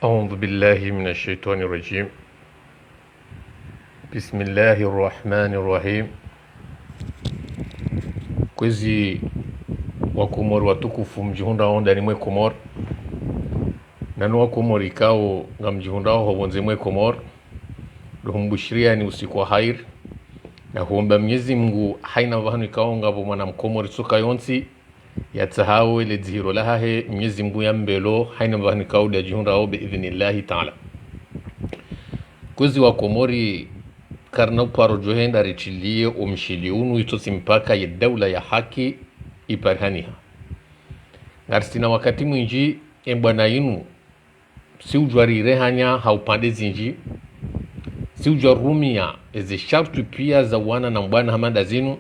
أعوذ بالله من الشيطان الرجيم. بسم الله الرحمن الرحيم. Kwezi wa Komoro watukufu mjihunda onda ni mwe Komoro nanu wa Komoro ikao nga mjihunda ho wonze mwe Komoro duhumbushiria ni usiku wa hair na huomba Mwenyezi Mungu haina vahanu ikao nga bo mwana mkomori soka yonsi yatahawe le dzihiro lahahe Mwenyezi Mungu ya mbelo haina vahanu ikao da jihunda ho biidhnillahi ta'ala. Kwezi wa Komori karna uparo johenda richilie umshili unu itosi mpaka ya daula ya haki iparhaniha ngarsina wakati mwinji embwana inu si ujwari rehanya haupande zinji si ujwarumia eze shartu pia za wana na mbwana hamanda zinu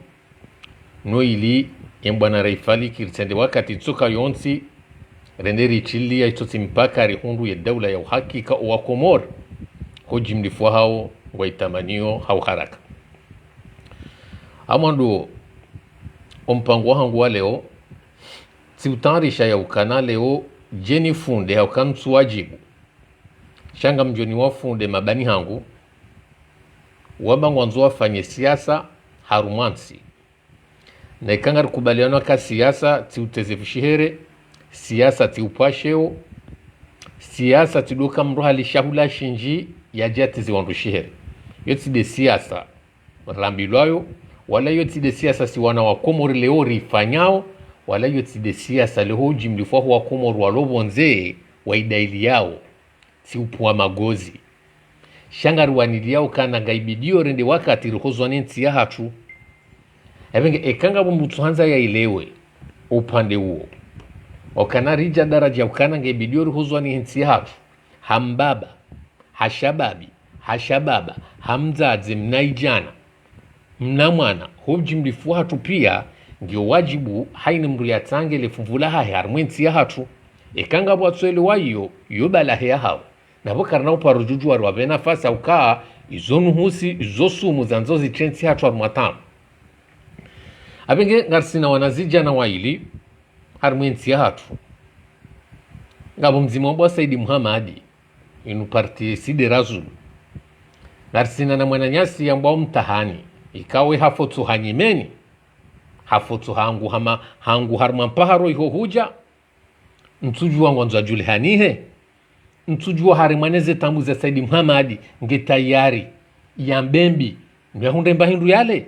no ili embwana raifali kirsende wakati tsoka yonsi rende richilia itosi mpaka rihundu ya daula ya haki ka uwa Komor hoji mlifuwa hao waitamanio hau haraka amando ompango hangu wa leo siutarisha ya ukana leo jeni funde ya ukansu wajibu shanga mjoni wa funde mabani hangu wabangu wanzu wafanye siasa harumansi na ikanga rikubaliano ka siasa tiutezefishihere siasa tiupasheo siasa tidoka mruha lishahula shinji ya jatizi wandushihere yoti de siasa rambilwayo wala yoti de siasa si wana wa Komori leo rifanyao wala yoti de siasa leo jimlifu wa Komori walobonze waidaili yao si upwa magozi shangari waniliao kana gaibidio rende wakati ruhozwa nenti ya hatu ebenge ekanga bumbutu hanza ya ilewe upande huo wakana rija daraja ukana gaibidio ruhozwa nenti ya hatu hambaba hashababa hamzazi mnaijana mnamwana hoji mlifu hatu pia ndio wajibu haini mru ya tange lefuvula hahe harmwensi ya hatu ekanga bwatsuele wayo yobala hea hao na bokarna uparujuju waru wabena fasa ukaa izonu husi izosumu zanzozi trensi hatu harumatamu abenge ngarsina wanazijana waili harmwensi ya hatu ngabo mzima mbwa Saidi Muhammadi inu parti side razulu ngarsina na mwananyasi ya mbwa mtahani ikawe hafotu hanyimeni hafotu hangu harma mpaharo iho huja ntujua ngwanza julihanihe ntujua harimaneze tambu za Saidi Muhammadi nge tayari ya mbembi ngehunde mbahindu yale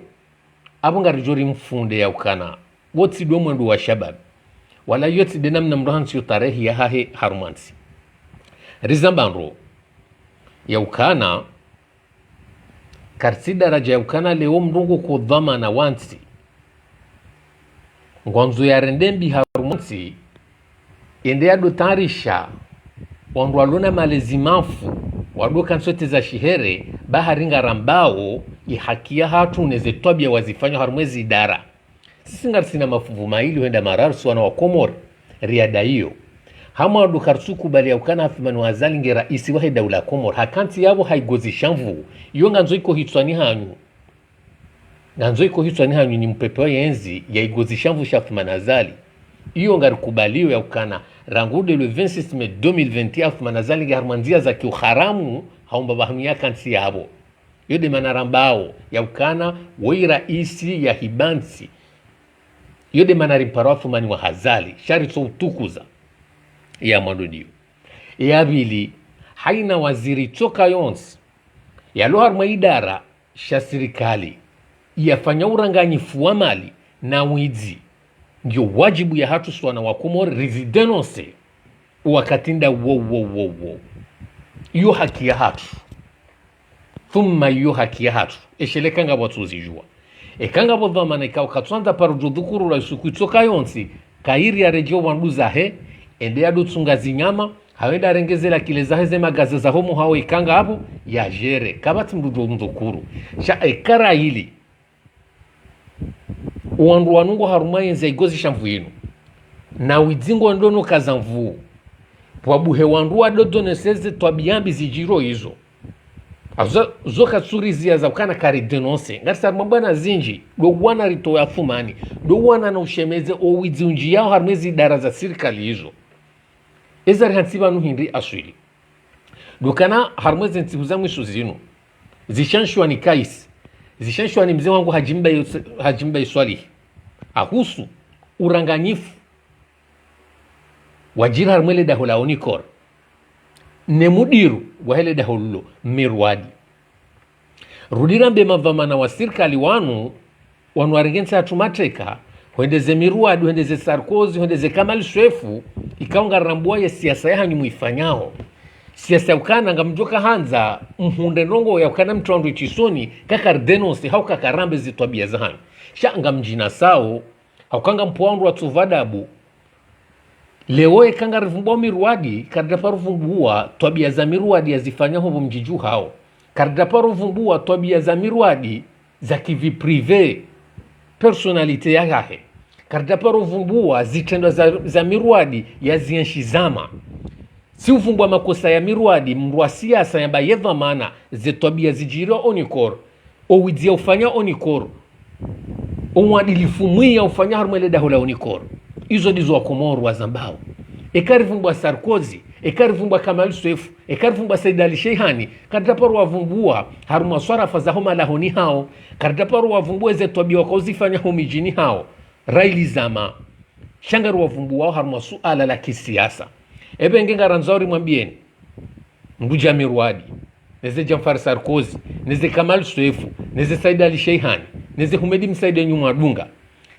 abo ngarijori mfunde ya ukana wotsi do mwendu wa shabab wala yotsi denamna mrohansi yotarehi ya hahe harumansi rizambandro ya ukana karsi daraja ya ukana leo mrungu kudhama na wansi ngwanzo ya rendembi harumansi ende ya dotarisha wandu walona malezimafu wadu kansote za shihere baharinga rambao ihakia hatu neze twabia wazifanya harumwezi idara sisi ngarsina mafuvu maili huenda mararsu wana wa Komori riada hiyo hama wadu karsuku bali ya ukana hafimani wazali nge raisi wahe daula Komori hakanti yabo haigozi shamvu iyo nganzo iko hitswani hanyu ni mpepewa yenzi ya igozi shamvu shafimani wazali iyo ngari kubaliyo ya ukana rangude le 26 mai 2020 hafimani wazali nge harmanzia za kiuharamu haumba bahamu ya kanti yabo yode manarambao ya ukana wei raisi ya hibansi yode manarimparafu mani wa hazali shari so utukuza ya madudio ya bili haina waziri toka yonsi ya lohar maidara sha serikali yafanya uranganyifu wa mali na wizi ndio wajibu ya hatu swana wa Komori rezidenose wakatinda wo iyo haki ya hatu thumma iyo haki ya hatu eshelekanga watuzijua ekanga bodhamana ikaw katwanda parujo dhukuru la suku toka yonsi kairi ya rejeo wanduza he ende ya dutsunga zinyama hawenda rengezela kile zaheze magaze za homo hawo ikanga hapo ya jere kabati mdudo mdukuru sha ekara hili wandu wanungu harumayenze igozi shamvu yinu na widzingo ndono kazamvu pwabuhe wandu wadodone seze twabiyambi zijiro hizo zoka tsuri zia za ukana kari denonse ngarisa mbana zinji do wana rito ya fumani do wana na ushemeze o widzinji yao harmezi idara za serikali hizo ezari hansiba nuhindi aswili dukana harmwezi ntibuza mwisho zinu zishanshwa ni kaisi zishanshwa ni mzee wangu hajimba iswali ahusu uranganyifu wajira harmwele dahola onikor nemudiru wahele daholulo mirwadi rudira mbe mavamana wa sirkali wanu warengensa atumateka huendeze mirwadi huendeze Sarkozy huendeze Kamal Swefu ikaunga rambua ya siasa ya hanyu muifanyao siasa ukana ngamjoka hanza mhunde nongo ya ukana mtuandu ichisoni kaka denonsi hauka karambe zitwabia zahanyu sha ngamjina sao haukanga mpuandu wa tuvadabu leo ekanga rivumbua mirwadi kardapa ruvumbua twabia za mirwadi ya zifanya hobo mjiju hao kardapa ruvumbua twabia za mirwadi za kivi prive personalite ya yahe kardapa ruvumbua zitendo za mirwadi ya zienshizama si uvumbua makosa ya mirwadi mrua siasa ya bayeva mana zetwabia zijiro onikor owidzia ufanya onikor omwadilifu mwia ufanya harumele dahola onikor izo dizo wakomoru wa zambao ekarivumbua Sarkozy ekarivumbua Kamal Swefu ekarivumbua Said Ali Sheihani kardaparo wavumbua haruma swarafa za homa lahoni hao kardaparo wavumbua zetwabia wakauzifanya homijini hao raili zama shangaru wavumbua haruma suala la kisiasa ebe ngenga ranzauri mwambieni mduja mirwadi neze Jamfar Sarkozy neze Kamal Swefu neze Said Ali Sheihani neze Humedi Msaide nyuma dunga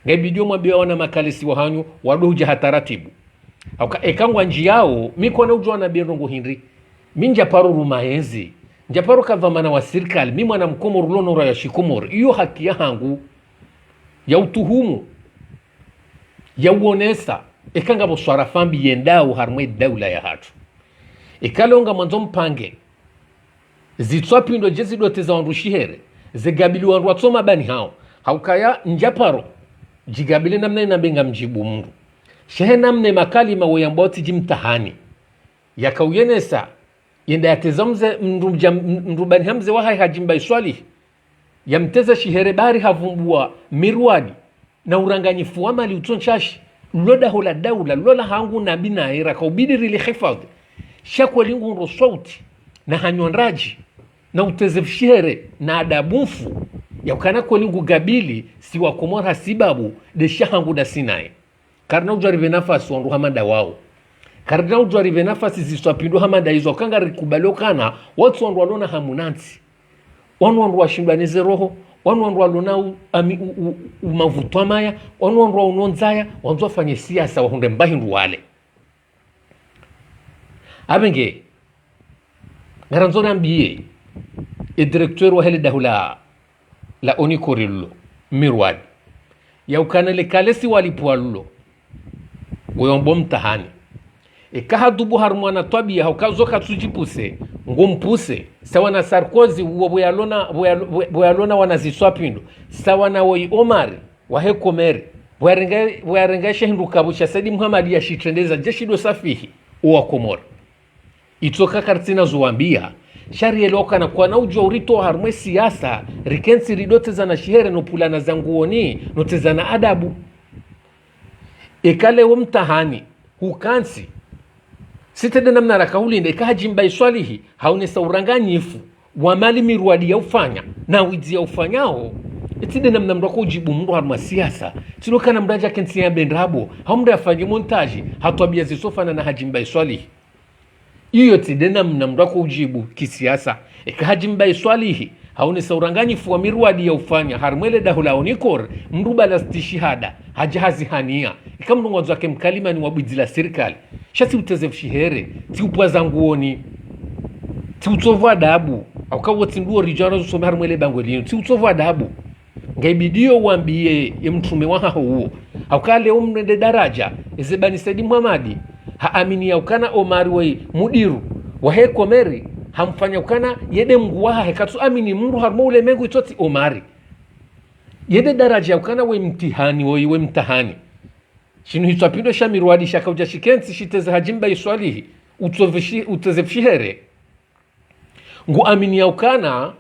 ngaibidio mwambia wana makalisi wa hanyu wadoja hataratibu ekangwa njiao mikona ujwa na birongo hindri minja paro rumaenzi njaparo kavamana wa sirkali mi mwana mkomoro lono ya shikomoro iyo haki ya hangu ya utuhumu ya uonesa ekanga bo swarafambi yendao harmwe daula ya hatu ekalonga mwanzo mpange zitswapindo jezi dote za wanrushihere zegabili wanruatsoma bani hao haukaya njaparo jigabile namna inambenga mjibu mungu shehe namne makalima woyamboti jimtahani yakauyenesa yenda yatezamze mrubani hamze wahai hajimba iswali yamteza shihere bari havumbua mirwadi na uranganyifu wa mali utonchashi loda hola daula lola hangu na binaira kaubidiri li hifadhi shakwa lingu nro sauti na hanyonraji na utezefshere na adabufu ya ukana kwa lingu gabili siwa komora sibabu de shahangu da sinae karna ujarive nafasi wandu hamada wao karna ujarive nafasi ziswapindu hamada hizo kanga rikubalo kana watu wandu walona hamunanti wandu washindanize roho wandu walona umavutwa maya wandu unonzaya wandu wafanye siasa wahunde mbahindu wale abenge ngaranzona ambiye directeur wa hele dahula la onikorillo mirwadi ya ukanele kalesi walipualulo uyombo mtahani ekahadubu harmwana twabia haukazoka tsujipuse ngompuse sawa na Sarkozy boyalona wanaziswapindo sawa na woi Omar wahe komeri boyarenga shehindu kabusha Saidi Muhammad ya shitendeza jeshido safihi uwa komora itoka kartina zuambia shari eloka na kwa na ujwa urito harmwe siasa rikensi ridoteza na shihere no pulana zanguoni noteza na adabu ekale mtahani hukansi sitede namna rakahulinde ekahajimba iswalihi haunesa uranganyifu wa mali mirwadi ya ufanya na wizi ya ufanyao etide namna mrako ujibu mndo harma siasa tiloka na mraja kensi ya bendrabo haumda afanye montaji hatuabia zisofana na hajimba iswalihi iyo tide namna mrako ujibu kisiasa ekahajimba iswalihi haunesa uranganyifu wa mirwadi ya ufanya harmwele dahula onikor mruba la stishihada hajahazi hania ikamnungu wazo wake mkalima ni wabidzi serikali shasi utezefshihere ti upwaza nguoni ti utovu adabu aukawo tinduo rijana zusome harmwele bangwelino ti utovu adabu ngaibidio uambie ya mtume waha huo aukale umnende daraja ezebani Saidi Muhammadi haamini ya ukana Omari wei mudiru wahe komeri hamfanya ukana yede mguwaha hekatu amini mru harmo ule mengu itoti Omari yede daraja ukana we mtihani we mtahani shinu hitwapindo shamirwadi shaka ujashikensi shiteze hajimba iswalihi utezefshihere ngu amini ya ukana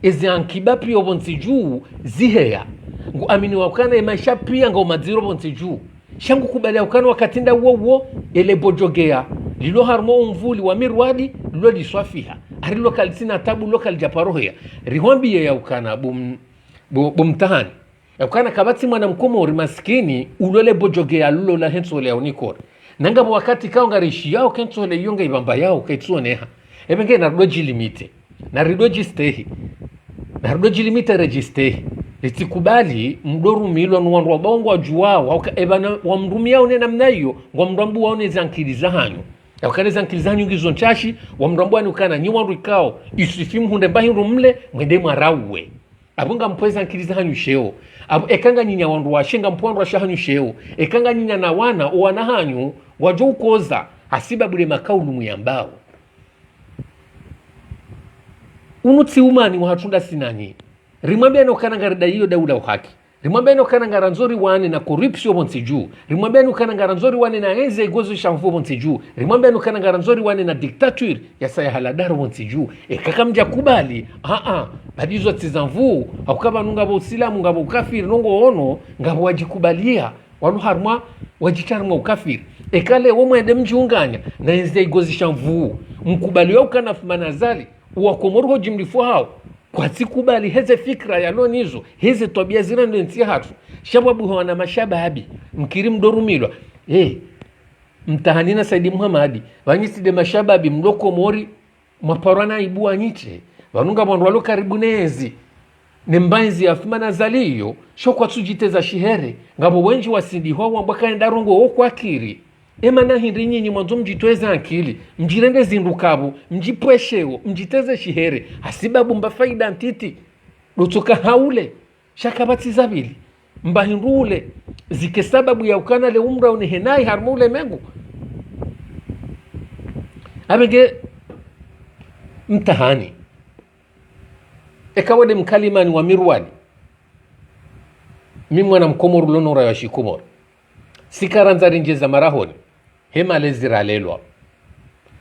eze ankibapi obonsi juu ziheya ngu amini ya ukana emaisha pia nga umadziro obonsi juu shangu kubalia ukana wakatinda uo ele bojogea lilo harmo umvuli wa mirwadi lilo liswafiha arilo kalisina tabu lokal japarohia rihombi ya ukana bumtahani ya ukana kabati mwana mkomori maskini ulole bojogea lulo la henso le unikor nanga wakati kaongarishi yao kenso le yonga ibamba yao kaitsuoneha ebenge na roji limite na ridoji stehi na ridoji limite registehi litikubali mdoru milwa nuwandu wabongo wajuwao ebana wamrumia une namna hiyo wamrambu waone zankili za hanyu ya ukane zankili za hanyu ngizo nchashi wamrambu wani ukana nyi wandu ikao isifimu hunde mbahi rumle mwende mwarawe abunga mpwe zankili za hanyu sheo ekanga nyinya wandu washenga mpwandu washa hanyu sheo ekanga nyinya na wana hanyu wajo ukoza hasiba bule makau lumuyambao unutsi umani wahatunda sinani rimwambia no kana ngarida hiyo daula uhaki rimwambia no kana ngaranzori wane na corruption bonsi juu rimwambia no kana ngaranzori wane na enze gozo shamfu bonsi juu rimwambia no kana ngaranzori wane na dictature ya saya haladaro bonsi juu kakamja kubali badizo tizamvu akukaba nunga bo islamu ngabo kafiri nongo ono ngabo wajikubalia wanu harma wajitarma ukafiri kale womwende mjiunganya na enze gozo shamfu mkubali yao kana fumanazali uwakomorho jimlifu hao kwa sikubali heze fikra ya lonizo heze tabia zira ndentia hatu shababu wana mashababi mkiri mdorumilwa mtahanina Saidi Muhammadi wanyisi de mashababi mloko mori maparwana ibu anyiche wanunga mwandu karibu nezi nembanzi afumana zaliyo shokwa tujiteza shihere ngabo wenji wasindi ho wambaka ndarongo okwakiri na hindi nyinyi mwanzo mjitweza akili mjirende zindukabu mjipwesheo mjiteze shihere hasibabu mba faida ntiti lutuka haule shakabati zabili mba hindule zike sababu ya ukana le umra unehenai harmule mengu abege mtahani ekawade mkalimani wa mirwani mimwana mkomoru lonora ya shikumor sikaranzari njeza marahoni hema lezira lelwa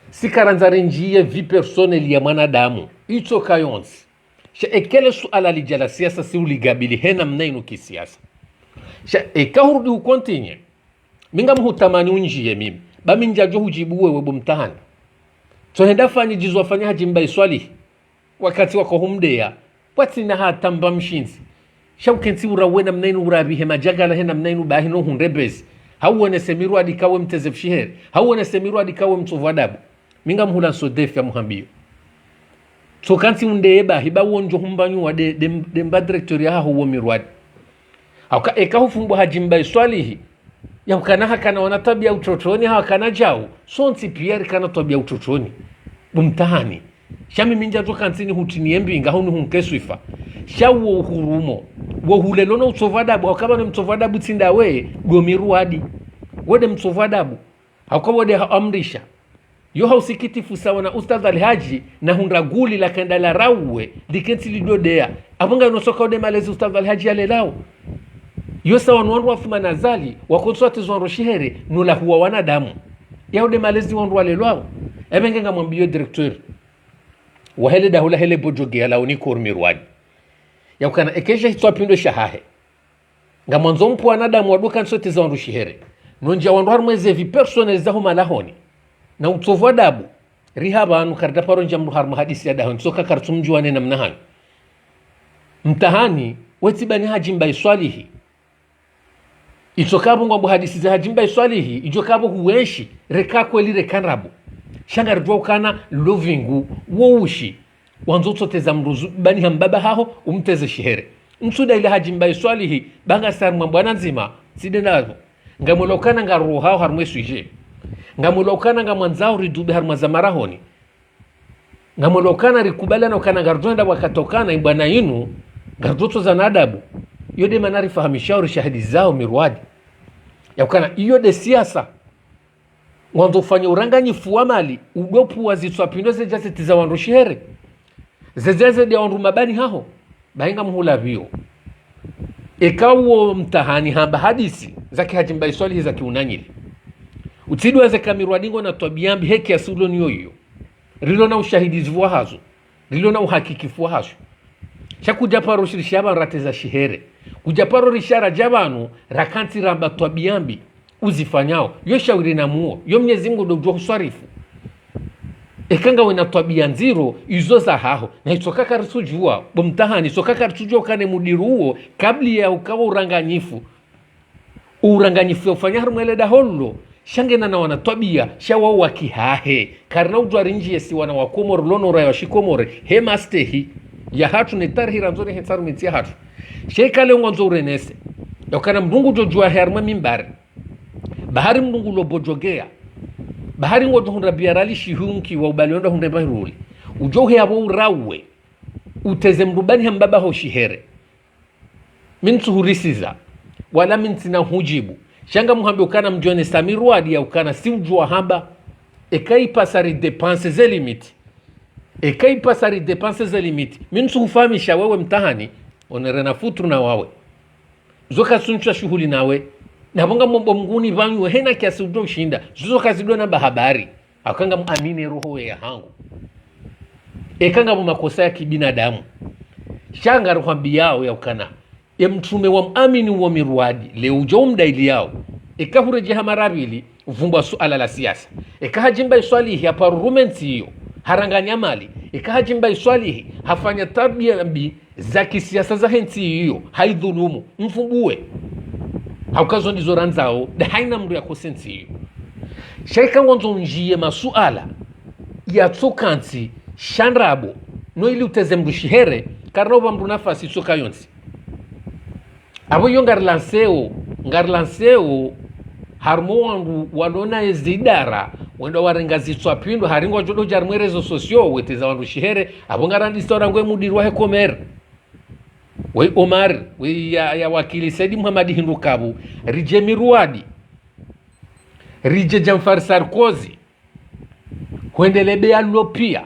sikaranzari njiye vi personnel ya mwanadamu ito kayonsi ekele suala lijala siasa si uligabili hena mnainu kisiasa ekahurudi ukontinye minga mhutamani unjiye mimi bami njajo hujibuwe webo mtahani so henda fanyi jizu wafanya hajimba iswali wakati wako humdea wati na hatamba mshinzi ukenti urawena mnainu urabi hema jagala hena mnainu bahino hundebezi hauwene semiru adikawe mteze fshihere hauwene semiru adikawe mtovadabu minga mhula sodefi ya muhambio so kanti undeeba hiba uonjo humbanyu wa de mba direktori ya huo mirwadi eka hufungwa hajimba iswalihi ya ukanaha kana wanatabia utotoni hawa kana jau sonti piyari kana tabia utotoni bumtahani shami minja to kantini hutiniembi inga hunu hunkeswifa shawo uhurumo wo hulelono utovadabu wakaba ne mtovadabu tinda we gomirwadi wode mtovadabu hakwa wode amrisha yo hausikitifu sawa na ustadh alhaji na hunraguli la kanda la rawe dikenti lidodea abanga no soka ode malezi ustadh alhaji alelao yo sawa nwandu wafuma nazali wakonsote zwanro shihere nula huwa wanadamu ya ode malezi wandu alelao ebenge ngamwambio directeur wa hele dahula hele bojoge ala unikor mirwadi ya ukana ekesha hitwa pindo shahahe ngamanzo mpu wanadamu waduka nsote zwanro shihere nonja wandu harmweze vi personnel za huma lahoni na utovu adabu rihaba anu karda paronja mdu harma hadisi ya dahoni soka kartumjuwane na mnahani mtahani wetibani hajimba iswalihi itokabo ngwambu hadisi za hajimba iswalihi ijokabo huweshi rekako eli rekanrabu shangari dwa ukana lovingu woushi wanzo utote za mruzu bani hambaba haho umteze shihere msuda ili hajimba iswalihi banga sari mwambwana nzima sidenazo ngamulo ukana nga ruhao harmwe suje ngamulo ukana nga mwanzao ridube harma za marahoni ngamulo ukana rikubala na ukana ngardwenda wakatokana ibwana inu gardoto za nadabu yode manari fahamishao rishahidi zao mirwadi ya ukana iyo de siasa wanzo ufanya uranganyifu wa mali ugopu wazitwa pindo zejase tiza wandu shihere zezeze de wandu mabani haho bainga muhula vio ekawo mtahani hamba hadisi zaki hajimba iswali za kiunanyili utidu waze kamirwadingo na tobiambi heki ya sulo niyo iyo rilo na ushahidi zivuwa hazo rilo na uhakikifu wa hazo kujaparo shirishaba rate za shihere kujaparo rishara jabanu rakanti ramba tobiambi uzifanyao yo shauri na muo yo Mwenyezi Mungu ndio huswarifu ekanga wena tabia nziro izo za haho na itokaka risujua bomtahani itokaka risujua kane mudiruo kabli ya ukawa uranganyifu ufanya harumele da hollo shangena na wana tabia shawa wakihahe karna ujwari njie si wana wakomoro lono raya washikomore hema stehi ya hatu ne tarhi ranzori hetsaru mitia hatu shekale ngonzo urenese yokana mdungu jojua herma mimbari bahari mdungu lo bojogea bahari ngoto hundra biarali shihunki wa ubalionda hundra bahiruli ujohe yabo urawe uteze mrubani hambaba hoshihere mintu hurisiza wala mintina hujibu shanga muhambi ukana mjone samiru adi ya ukana si ujua hamba ekai pasari depanse ze limiti mintu hufamisha wewe mtahani onerena futru na wawe zoka sunchwa shuhuli nawe nabonga mombo mnguni vanywe hena kiasi udo shinda zoka zidwa namba habari akanga muamini roho ya hangu ekanga mu makosa ya kibinadamu shanga ruhambi yao ya ukana ya mtume wa muamini wa mirwadi leo jomda ili yao ekahureje hamarabili vumba suala la siasa ekahajimba iswalihi ya parliament hiyo haranganya mali ekahajimba iswalihi hafanya tabia mbi za kisiasa za henti hiyo haidhulumu mfumbue haukazo ndizo ranzao da haina mru ya kosensi hiyo shaika ngonzo njie masuala ya tsokansi shanrabo no ili uteze mrushihere karnova mru nafasi tsoka yonsi abo yo ngarlanseo harmo wangu walona ezidara wendo warengazitswa pindo haringo jodo jarmwe rezo sosio weteza wandu shihere abo ngarandi stora ngwe mudirwa he komer we Omar we ya wakili Saidi Muhammad Hindukabu rije Mirwadi rije Jamfar Sarkozy kuendelebea lopia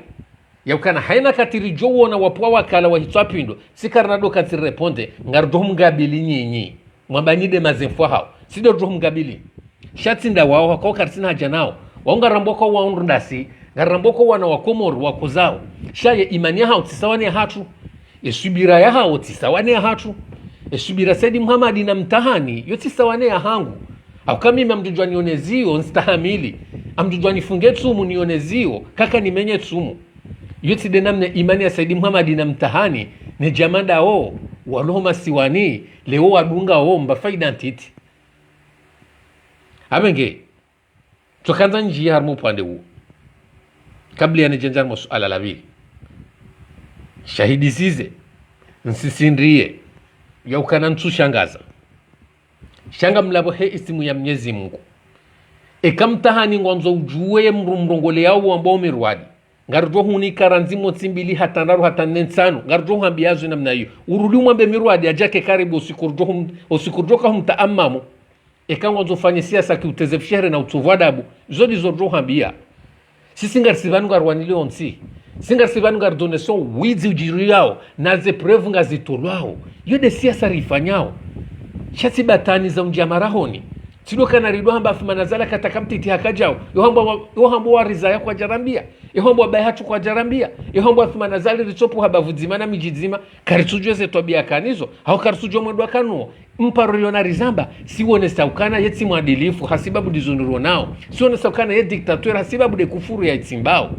ya ukana haina katiri jowo na wapwa wakala wa hitwa pindo sikarnado katiri reponde ngardo mgabili nyinyi mwabanyide mazemfwa hao sido do mgabili shatsinda wao kwa kartina haja nao waunga ramboko waundasi ngaramboko wana wakomoru wakozao shaye imani hao tisawani hatu esubira ya hao tisawane hatu esubira Saidi Muhammad na mtahani yo tisawane ya hangu au kama mimi amjujwa nionezio nstahamili amjujwa nifunge tsumu nionezio kaka nimenye tsumu yote de namna imani ya Saidi Muhammad na mtahani ne jamanda o waloma siwani leo wadunga o mba faida ntiti abenge tukanza njia harmu pande huu kabla ya nejenja masuala la vili shahidi size nsisindrie ya ukana ntu shangaza shanga mlabo he isimu ya Mwenyezi Mungu ekamtahani ngonzo ujuwe mrungole yao ambao mirwadi ngarjo huni karanzimo tsimbili hatandaru hatanensano ngarjo hambiazo namna hiyo urudi mwambe mirwadi ajake karibu usikurjo ka humtaamamu ekangonzo fanye siasa kiutezefshere na utuvadabu zodi zojo hambia sisi ngarsivanu garwanile onsi singarsivanu gardoneson wizi ujiri yao na ze preuve ngazitolwao yode siasa rifanyao shati batani za mjamarahoni tido kana rido hamba afumanazala katakamtiti hakajao yohambo wariza ya kwa jarambia yohambo bayatu kwa jarambia yohambo afumanazali richopo habavuzima na mijizima karitujwe ze tobia kanizo au karitujwe mwendwa kanuo mparo yona rizamba siwone saukana yeti mwadilifu hasibabu dizunuru nao siwone saukana ye diktatura hasibabu de kufuru ya itimbao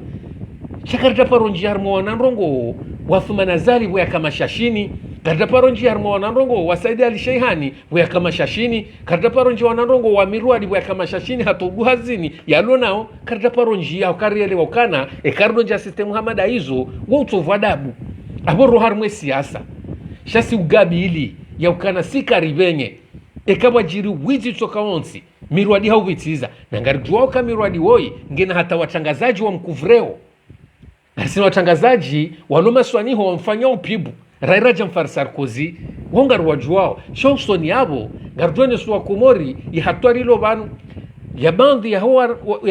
shakarita paronji harmo wananrongo wafumanazali waya kama shashini karita paronji harmo wananrongo wasaidi alishaihani waya kama shashini karita paronji wananrongo wa mirwadi waya kama shashini hatogu hazini yalo nao karita paronji ya ukariele wakana ekardonja sistemu hamada hizo wa utovadabu aboro harmwe siasa shasi ugabi hili ya ukana sika rivenye ekaba jiri wizi toka onsi mirwadi hau vitiza na ngarijuwao ka mirwadi woi ngena hata watangazaji wa mkuvreo nasina watangazaji waloma swaniho wamfanya upibu Raila Jamfar Sarkozy wongaru wajuwao shonsoni yabo ngardwene suwa komori ihatuarilo banu ya bandi ya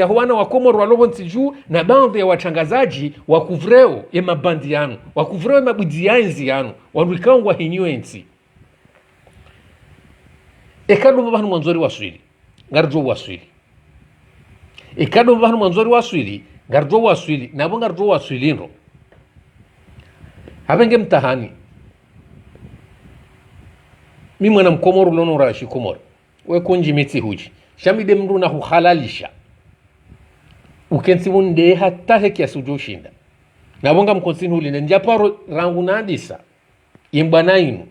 huwana wa komoro walobonti juu na bandi ya watangazaji wa kuvreo ya mabandi yanu wa kuvreo ya mabudianzi yanu wanuikangwa hinyuenzi ekado mbahanu mwanzori waswili ngarjo waswili ekado mbahanu mwanzori waswili ngarjo waswili nabo ngarjo waswili ndo habenge mtahani mimi mwana mkomoro lono rashi komoro we konji miti huji shamide mndu na huhalalisha ukensi munde hata heki asujoshinda na bonga mkonsini huli njaparo rangu nadisa imbana inu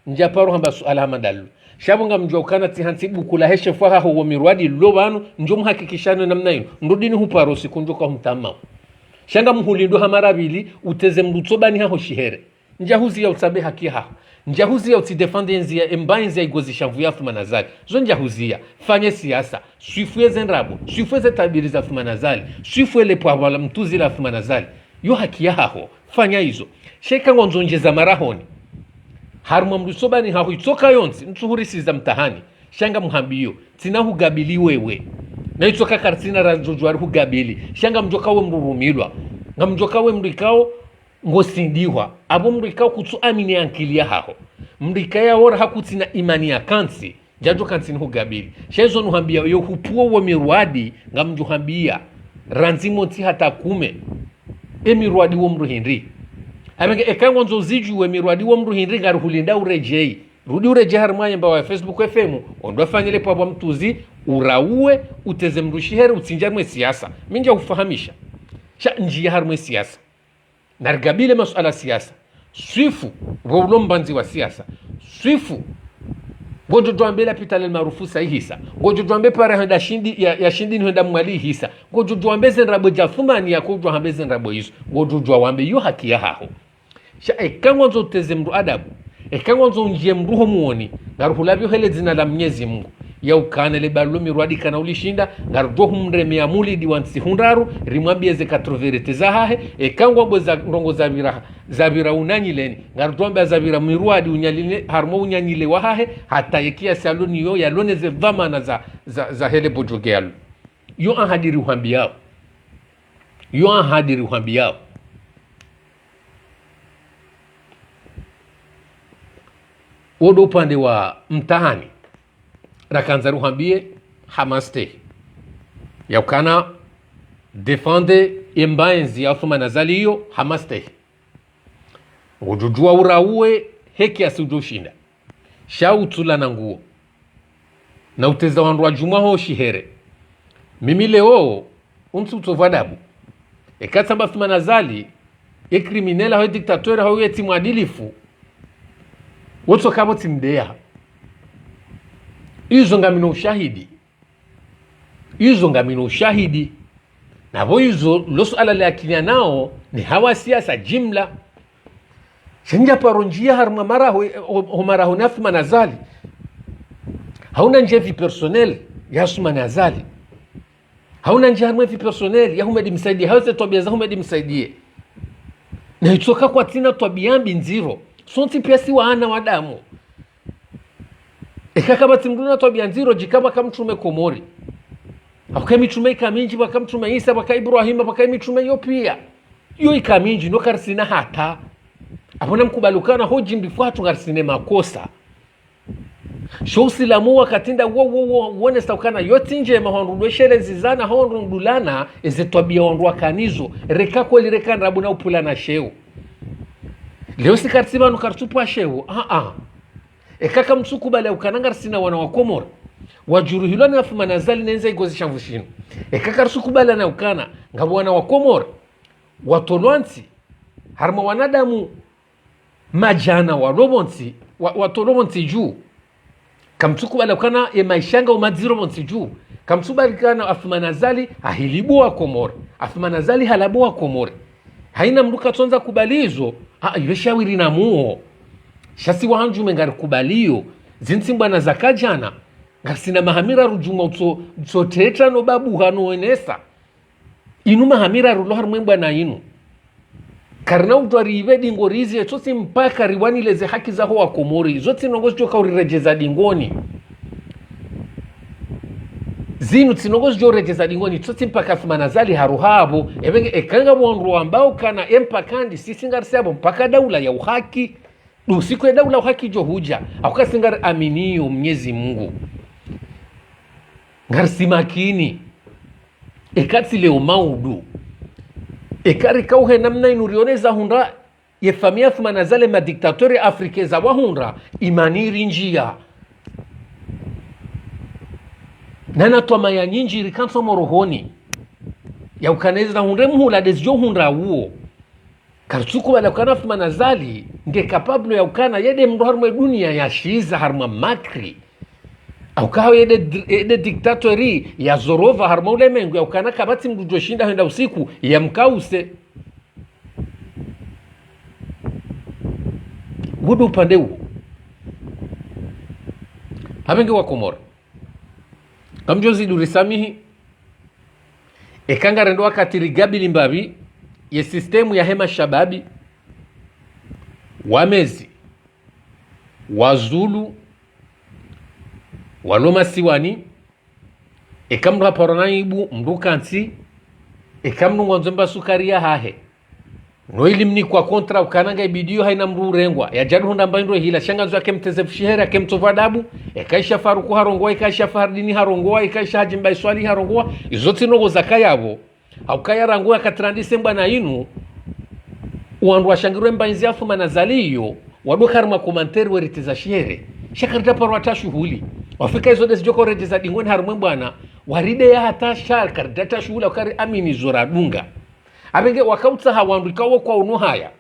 njaparo hamba suala hamadalu shabonga mjokana tihansibu kula heshe faha huwa mirwadi lobanu njom hakikishano namna inu ndudini huparo sikunjoka humtama shanga mhulindo hamarabili uteze mdutsobani haho shihere njahuzi ya utsabe haki haho njahuzi ya utidefende enzi ya embaenzi ya igozi shamvu ya fumanazali zo njahuzi ya fanye siasa suifue zenrabo suifue zetabiri za fumanazali suifue lepo wala mtuzi la fumanazali yo haki ya haho fanya hizo sheka ngonzonje za marahoni haruma mdusobani haho itoka yonzi ntuhurisi za mtahani shanga muhambiyo tina hugabili wewe na itoka kartina ranjojuari hugabili shanga mjoka we mrurumilwa nga mjoka we mrikao ngosindiwa abo mrikao kutsu amini ankilia haho mrikaya ora hakutina imani ya kansi jajo kansi ni hugabili shezo nuhambia yo hupuo wa mirwadi nga mjuhambia ranzimo ti hata kume mirwadi wo mruhinri amenge ekango nzo ziju we mirwadi wo mruhinri nga ruhulinda urejei rudi urejei harumanye mba wa Facebook FM ondo afanyele pa mtuzi uraue uteze mrushihere utsinjamwe siasa minja ufahamisha sha njia harumwe siasa nargabile masuala siasa swifu volombanzi wa siasa swifu gojo dwambela pitale maarufu sahihisa gojo dwambe para henda shindi ya shindi henda mwali hisa gojo dwambe zenrabo jafumani ya gojo dwambe zenrabo hizo gojo dwambe yo haki ya haho sha ekangonzo teze mru adabu ekangonzo njie mruho muoni ngaruhulavyo hele zina la Mwenyezi Mungu ya ukane le balu mirwadi kana ulishinda ngarudohu mremea mulidi wansi hundaru rimwambie ze katroverete za hahe ekangwa mbo za ndongo za vira unanyileni ngarudombe za vira mirwadi unyaline harmo unyanyile wa hahe hata yekia saloni yo yalone ze dhamana za hele bojogealu yo ahadiri uhambiao odo upande wa mtahani rakanza ruhambie hamaste ya ukana defende embaenzi ya fumanazali hiyo hamaste ngujujua uraue heki asujoshinda shautula na nguo na uteza wandu wa juma ho shihere mimi leo unsu utovadabu ekatsamba fumanazali kriminela ho diktatora ho yeti mwadilifu woto kabo timdea izo ngamino ushahidi na vo izo losu ala le akilia nao ni hawa siasa jimla shenja paronjia harma maraho nafuma nazali hauna njevi personnel ya suma nazali hauna njevi harma personnel ya humedi msaidie haweze tobia za humedi msaidie na itoka kwa tina tobiambi nziro sonti piasi wa ana wadamu ekakaba timduna tobia nziro jikaba kamtume komori akai mitume kaminji bakamtume Isa baka Ibrahim baka mitume yo pia yo ikaminji no karsina hata abona mkubalukana hoji mbifuatu karsine makosa shousilamu wakatinda wone stakana yote nje mahondwe shere zizana hondulana ezetwabia ondwa kanizo rekako lirekana rabuna upula na sheu leo sikartima no kartupa sheu ekaka msuku bale ukananga sina wana wa Komoro wajuruhilwa na fumanazali nenza igozi shamvushino ekaka rusukubala na ukana ngabo wana wa Komoro watolwanti harma wanadamu majana walobonti watolobonti juu kamtukubala ukana e maishanga umadziro bonti juu kamtubalikana afumanazali ahilibu wa Komoro afumanazali halabu wa Komoro haina mruka tonza kubalizo yeshawiri na muo shasi wanju mengari kubaliyo zinsimba na zakajana ngasina mahamira rujuma utsotetra no babu hano enesa inu mahamira rulo harumwe na inu karna utwari ive dingorizi etsosi mpaka riwani leze haki za wa Komori zoti nongozi joka urirejeza dingoni zinu tsinongozi jo rejeza dingoni tsoti mpaka fumanazali haruhabo ebenge ekanga mwonro ambao kana empakandi sisingarisabo mpaka daula ya uhaki usiku ya daula uhaki jo huja akukasingar aminio Mwenyezi Mungu ngarsi makini ekati leo maudu ekari kauhe namna inurioneza hunda yefamia fumanazale madiktatori afrikeza wa hunda imaniri njia nana toma ya nyinji rikanso morohoni ya ukaneza hunde muhula desjo hunda uo kartuku wala ukana fumana zali nge kapablo ya ukana yede mndo harumwe dunia ya shiza harumwa makri au kaho yede diktatori ya zorova harumwa ule mengu ya ukana kabati mdu shinda henda usiku ya mkause gudu upande huu hapengi wa Komoro kamjozi durisamihi ekanga rendo wakati rigabili mbabi ye sistemu ya hema shababi wamezi wazulu waloma siwani ekamnu haparona ibu mrukansi ekamnu ngwanzomba sukaria hahe no ilimni kwa kontra ukananga ibidio haina mru rengwa ya jadu honda mbaindo hila shangazo yake mtezefshihera yake mtovadabu ekaisha faruku harongoa ekaisha fardini harongoa ekaisha hajimba iswali harongoa izoti nogo zakayabo haukaya rangoa katrandise mbana inu uandu washangirwe mbainzi afu manazaliyo wadokarma komanteri weritiza shere shakarita parwata shuhuli wafika izo desi joko rejeza dingoni harumwe mbana waride ya hata shar data shuhuli wakari amini zora dunga abenge wakautsa hawandu ikawo kwa unu haya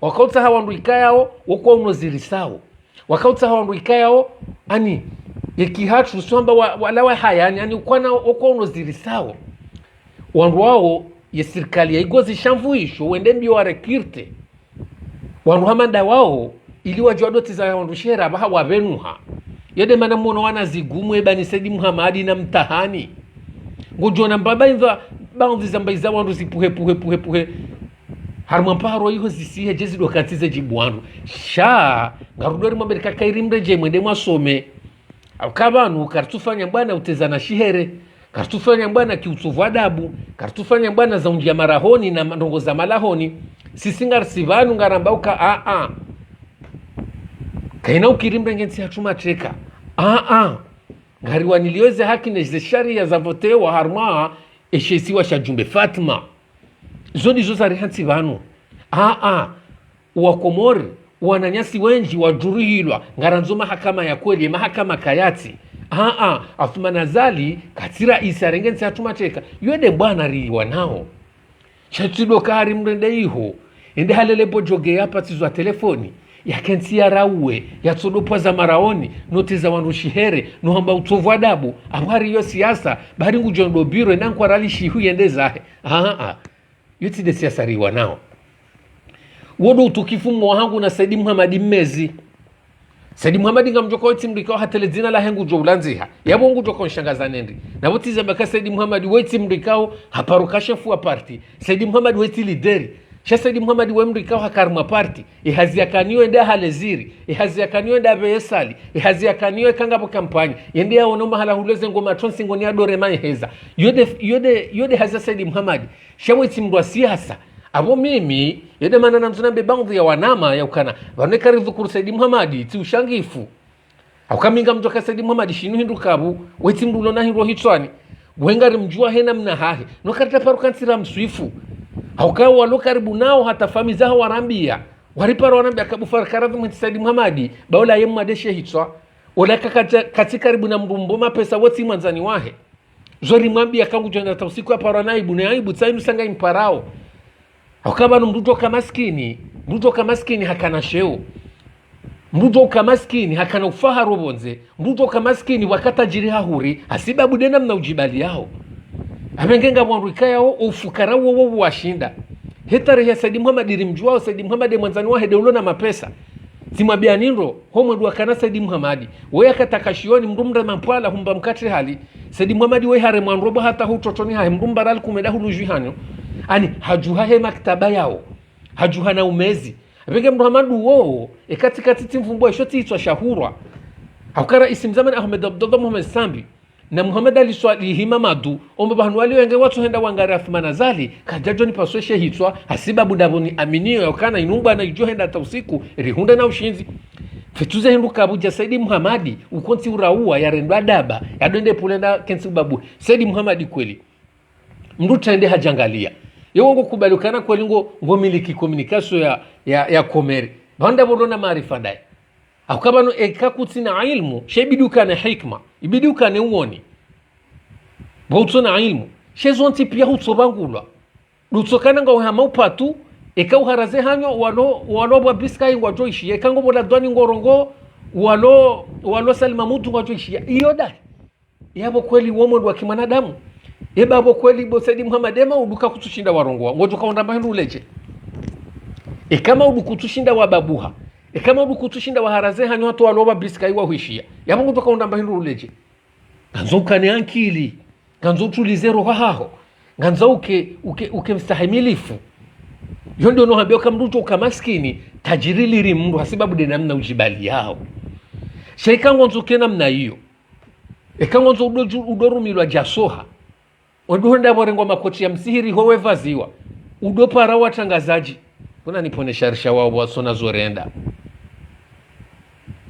wakautsa hawandu ikayao wokwa uno zirisao wakautsa hawandu ikayao ani yekihatu swamba walawa haya ani ukwana wokwa uno zirisao wandu wao ye serikali ya igozi shamvuisho wende mbio warekirte wandu hamanda wao ili wajwadoti za wandu shera baha wabenuha yede mana mwono wana zigumu ebani Saidi Muhamadi na mtahani ngujona mbaba inza baadhi za mbaiza wandu zipuhe harumwa mparo iho zisihe jezi dokatize jibuandu sha ngarudori mwaberika kairi mreje mwende mwasome kabanu kartufanya mbwana utezana shihere kartufanya mbwana kiutuvu adabu kartufanya mbwana za unjia marahoni na ndongo za malahoni sisi ngarsivanu ngarambauka kaina ukirimbre ngensi hatuma treka ngariwa niliweze haki na sharia za votewa harma eshesiwa shajumbe Fatima zodi zozari hansi vanu Wakomori wananyasi wenji wajuruhilwa ngaranzo mahakama ya kweli mahakama kayati afumanazali katira isarengensi hatuma treka yuede bwana riwa nao chatido kari mrende iho ende halele bojoge yapa tizwa telefoni ya kensi ya rauwe ya tsodopa za maraoni noti za wanushihere nuhamba utovu adabu amwari yo siasa bari ngujondo biro enankwa rali shihu yende zahe yuti de siasa riwa nao wodo utukifu mwahangu na Saidi Muhamadi mmezi Saidi Muhamadi ngamjoko weti mrikao hatele zina la hengu jo ulanziha yabo ngu joko nshangaza nendi na wote zambaka Saidi Muhamadi weti mrikao haparukashefu wa party Saidi Muhamadi weti lideri Sha Saidi Muhamadi wemrikao hakarma party ihaziakaniwe nda haleziri ihaziakaniwe nda beesali ihaziakaniwe kangapo kampanya yende ya ono mahala huleze ngoma tonsi ngoni adore maheza yode hazia Saidi Muhamadi sha weti mrwa siasa abo mimi yede mana namzuna bebangu ya wanama ya ukana vanekari dhukuru Saidi Muhamadi ti ushangifu aukaminga mjoka Saidi Muhamadi shinu hindu kabu weti mrulo na hindu hitwani wengari mjua hena mna hahe nokarita parukansira mswifu haukawa walo karibu nao hata fami zao warambia waripara warambia kabufara karadhu mwiti Saidi Muhamadi baola yemu madeshe hitwa ola kati karibu na mrumbo mapesa woti manzani wahe zori mwambia kangu jana tausiku ya parwa naibu na aibu tsainu sanga imparao haukawa mruto kamaskini hakana sheo mruto kamaskini hakana ufaha robonze mruto kamaskini wakata jiri hahuri hasibabu dena mna ujibali yao amengenga mwanruika yao ufukara uwo washinda hetare ya Saidi Muhamadi rimjuao Saidi Muhamadi mwanzani wahe deulo na mapesa simwabia nindro homo duwakana Saidi Muhamadi wea katakashioni mrumda mampwala humba mkatri hali Saidi Muhamadi wea hare mwanrobo hata hutotoni hae mrumba rali kumeda hulu hano ani hajuha he maktaba yao hajuha na umezi abenge Muhammadu wo katikati timfumbwa shoti itwa shahurwa haukara isim zaman Ahmed Abdullah Muhammad Sambi na Muhammad Ali swali himamadu omba bahanu wali wenge watu henda wangari afumanazali kajajo ni pasweshe hitwa hasibabu ndaboni aminio yokana inumba na ijo henda tausiku rihunda na ushinzi fetuze hindu kabuja Saidi Muhamadi ukonsi uraua ya rendu adaba ya doende pulenda kensi babu Saidi Muhamadi kweli mruta ende hajangalia yongo kubalukana kweli ngo miliki komunikasyo ya komeri banda bolona maarifa dai akabano ekakutina ilmu shebiduka na hikma ibiduka ne uoni bautsona ilmu shezonti pia hutsobangulwa dutsokana nga hama upatu eka uharaze hanyo walo bwa biskai ngwajoishi ekango bola dwani ngorongo walo salima mutu ngwajoishi iyo dai yabo kweli womo wa kimanadamu ebabo kweli bosedi Muhammad ema uduka kutushinda warongo ngoto kaonda mahindu leje ekama udukutushinda wababuha ekama udukutushinda waharaze hanyo watu waloba biskai wa huishia yabo ngoto kaonda mahindu leje ganzo kane ankili ganzo tulize roho haho ganzo uke mstahimilifu yondo no habio kamruto kamaskini tajiriliri mndu hasibabu de namna ujibali yao sheika ngonzo kena mna hiyo ekangonzo udorumilwa jasoha oduhonda borengo makoti ya msihiri howe vaziwa udopara watangazaji buna nipone sharisha wao wasona zorenda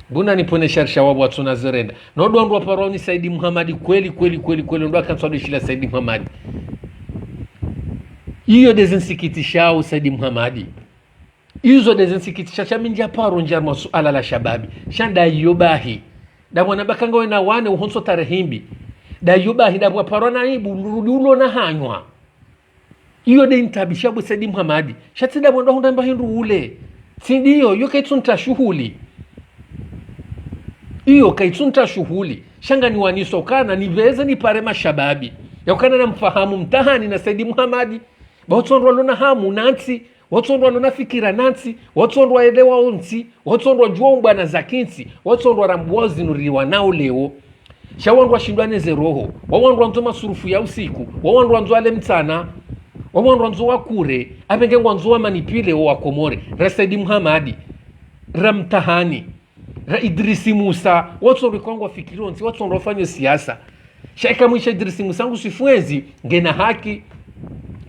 buna nipone sharisha wao wasona zorenda nodo ndo paroni Saidi Muhammad kweli ndo akanswadishila Saidi Muhammad iyo dezinsikitishao Saidi Muhammad izo dezinsikitisha chaminja paro njarma suala la shababi shanda yobahi da mwana bakanga wena wane uhonso tarehimbi da yobahi da parona ibu ulo na hanywa iyo de intabisha bu Saidi Muhammad shatida mwendo hundamba hindu ule sindiyo yo kaitsunta shughuli iyo kaitsunta shughuli shanga ni wanisokana niveze ni pare mashababi yakana na mfahamu mtahani na Saidi Muhammad bautondwa lona hamu nansi watsondwa lona fikira nansi watsondwa elewa onsi watsondwa juomba na zakinsi watsondwa rambozi nuriwa nao leo shawandwa shindwane ze roho wawandwa nzoma surufu ya usiku wawandwa nzwale mtana wawandwa nzwa kure abengengwa nzwa manipile wa Komore Saidi Muhammad ramtahani ra Idrisi Musa watsondwa kwangwa fikironsi watsondwa fanye siasa shaika mwisha Idrisi Musa ngusifwezi ngena haki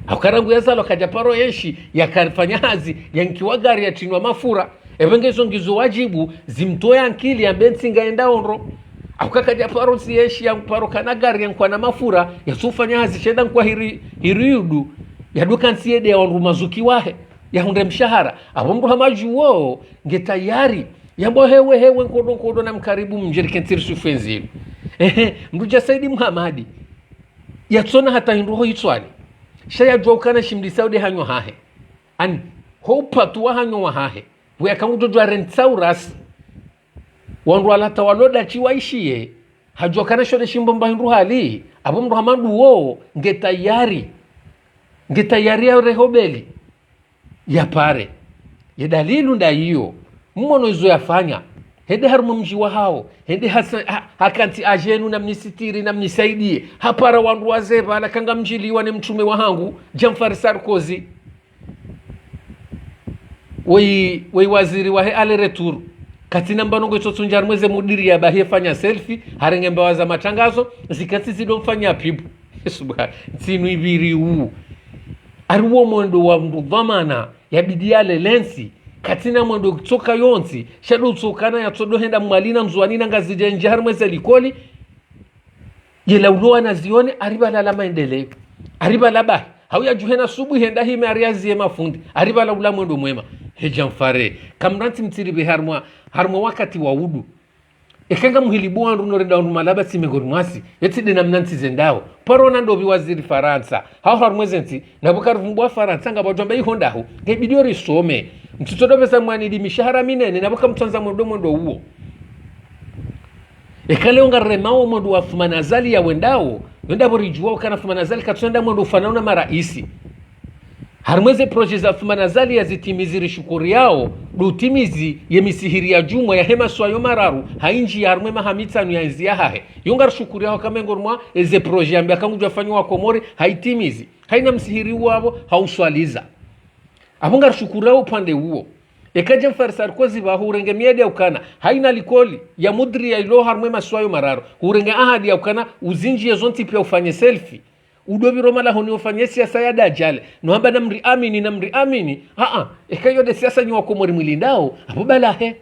akarangu yazalo kajaparo yeshi yakafanya hazi yankiwa gari ya tinwa mafura evengezo ngizo wajibu zimtoya ankili ambensi ngaenda onro akakajaparo si yeshi yamparo kana gari yankwa na mafura yasufanya hazi sheda kwa hiriudu yaduka nsiede ya onru mazuki wahe ya hunde mshahara abomru hamajuo ngetayari yambo hewe nkodo na mkaribu mjeri kentiri sufenzi mruja Saidi Muhammad yatsona hata hinduho hitswani shaya jokana shimdi Saudi hanyo hahe an hopa tuwa hanyo wa hahe wea kamuto jwa rentsaurasi wandu alata waloda chiwaishie hajokana shode shimbomba hindu hali abomru hamandu wo ngetayari ya rehobeli ya pare ya dalilu nda hiyo mmono izo yafanya hende harumu mjiwa hao hende hakanti ajenu na mnisitiri na mnisaidie hapara wandu wazeba ala kanga mjiliwa ni mtume wa hangu Jamfari Sarkozy wei waziri wahe ale returu katina mbanongo itotunjar mweze mudiri ya bahie fanya selfie harenge mbawaza matangazo zikati zido mfanya pibu subha tsinu ibiri uu aruwo mwendo wa mduvamana ya bidiale lensi katina mwendo kutoka yonsi shadu tsokana ya todo henda mwalina mzuanina ngazije njihar mweze likoli yela uloa na zione ariba la maendeleo ariba la bahi hauya juhena subu henda hime ariazie mafundi ariba la ula mwendo mwema Jamfare kamranti mtiribe harmwa wakati wa udu ekanga muhilibu andu norenda andu malaba simegori mwasi yetide na mnanti zendao parona ndo waziri Faransa hao harmwezenti na bukaru mbwa Faransa ngabajomba ihondaho ngebidio risome mtutodo pesa mwani di mishahara minene na buka mtanza mwendo huo ekale onga remao mwendo wa fumanazali ya wendao wenda borijua ukana fumanazali katunda mwendo ufanauna maraisi harmweze proje za fumanazali ya zitimiziri shukuri yao dutimizi ye misihiri ya jumwa ya hema swayo mararu hainji ya harmwe mahamitanu ya enzi ya hahe yungar shukuri yao kama ngormwa eze proje ya mbia kangu jafanywa Komore haitimizi haina msihiri wabo hauswaliza abungar shukuri yao upande huo Jamfari Sarkozy ba hurenge miadi ya ukana haina likoli ya mudri ya ilo harmwe maswayo mararu hurenge ahadi ya ukana uzinji ya zonti pia ufanye selfie udobi roma la honi ufanye siasa ya dajale noamba na mri amini ekayo de siasa nyi wa Komori mwilindao hapo balahe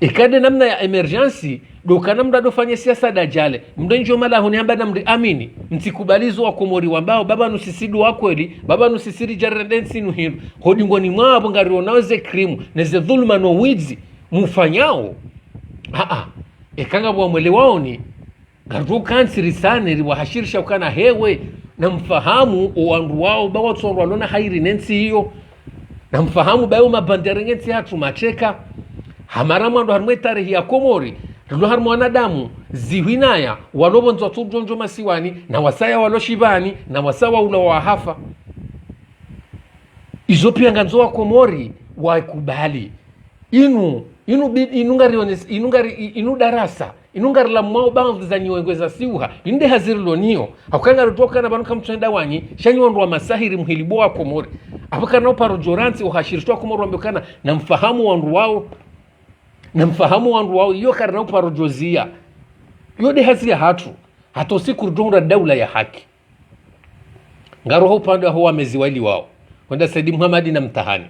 ekade namna ya emergency dokana mrado fanye siasa dajale mdenjo mala honi amba na mri amini mtikubalizo wa Komori wambao baba nusisidu wa kweli baba nusisiri jarendensi nuhiru hodi ngoni mwabo ngari onaweze krimu neze dhulma no wizi mufanyao ekanga bwa mwele waoni gardu kansiri sana riwahashirisha ukana hewe na mfahamu uwandu wao bawa tsonwa lona hairi nensi hiyo na mfahamu bayo mabandere ngensi hatu macheka hamara mwando harumwe tarehi ya Komori rilo harumu wanadamu ziwinaya walobonzo tujonjo masiwani na wasaya waloshibani na wasawa ula wahafa izo pia nganzo wa Komori wakubali inu darasa inungari la mwao bangu za niwengweza siuha inde haziri lonio hakanga rutoka na banuka mtuenda wanyi shanyi wandu wa masahiri mhilibo wa Komori apaka nao paro joransi uhashirishwa Komori wambekana na mfahamu wandu wao iyo kari nao paro jozia iyo de hazia hatu siku rudongra daula ya haki ngaro hau pando ya huwa meziwali wao wanda Saidi Muhammadi na mtahani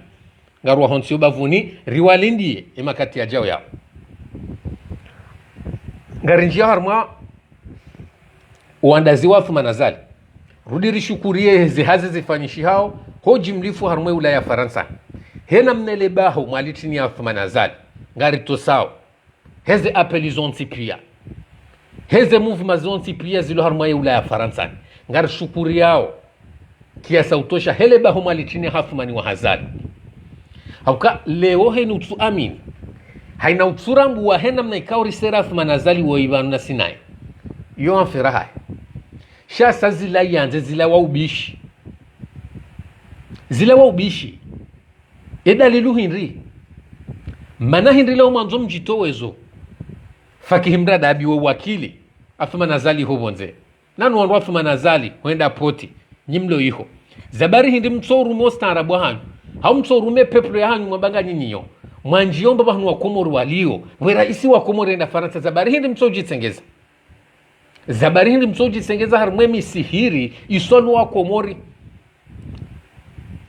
ngaro wa honsiyo bavuni riwalindie imakati ya jao yao ngarinjia harma uandazi wa Athman Azali rudiri shukurie zihazi zifanyishi hao hoji mlifu harma ula ya Faransa hena mnelebaho mwalitini ya Athman Azali ngari tosao heze apeli zonti pia heze movement zonti pia zilo harma ula ya Faransa ngari shukuri yao kiasa utosha hele baho mwalitini ya Athman wa Azali hauka leo heni utu amini haina utsurambu wa hena mna ikauri sera Athman Azali wa Ibanu na Sinai iyo anfiraha shasa zila yanze zila wa ubishi edalilu hinri mana hinri leo mwanzo mjitowezo fakihimra dabi wa wakili Athman Azali hobonze nanu wandu Athman Azali huenda poti nyimlo iho zabari hindi mtsoru mosta arabu hanyu hau mtsoru me peplo ya hanyu mwabanga nyinyo mwanjiomba bahanu wa Komori walio we raisi wa Komori enda Faransa zabari hindi mtsoji tsengeza harumwe misihiri isonu wa Komori